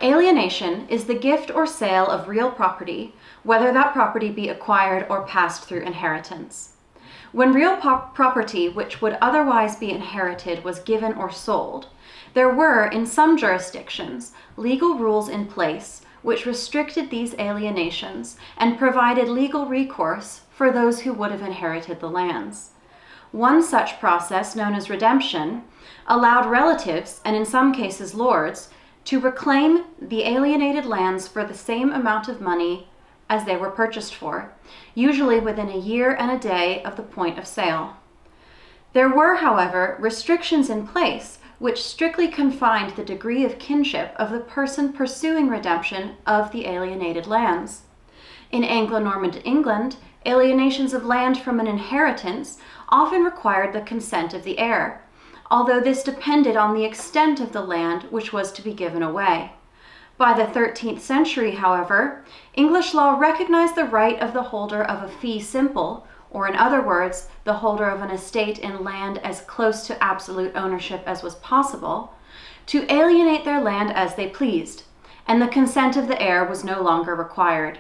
Alienation is the gift or sale of real property, whether that property be acquired or passed through inheritance. When real property which would otherwise be inherited was given or sold, there were, in some jurisdictions, legal rules in place which restricted these alienations and provided legal recourse for those who would have inherited the lands. One such process, known as redemption, allowed relatives, and in some cases lords, to reclaim the alienated lands for the same amount of money as they were purchased for, usually within a year and a day of the point of sale. There were, however, restrictions in place which strictly confined the degree of kinship of the person pursuing redemption of the alienated lands. In Anglo-Norman England, alienations of land from an inheritance often required the consent of the heir, although this depended on the extent of the land which was to be given away. By the 13th century, however, English law recognized the right of the holder of a fee simple, or in other words, the holder of an estate in land as close to absolute ownership as was possible, to alienate their land as they pleased, and the consent of the heir was no longer required.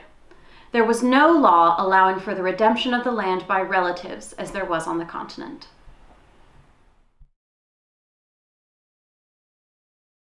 There was no law allowing for the redemption of the land by relatives as there was on the continent.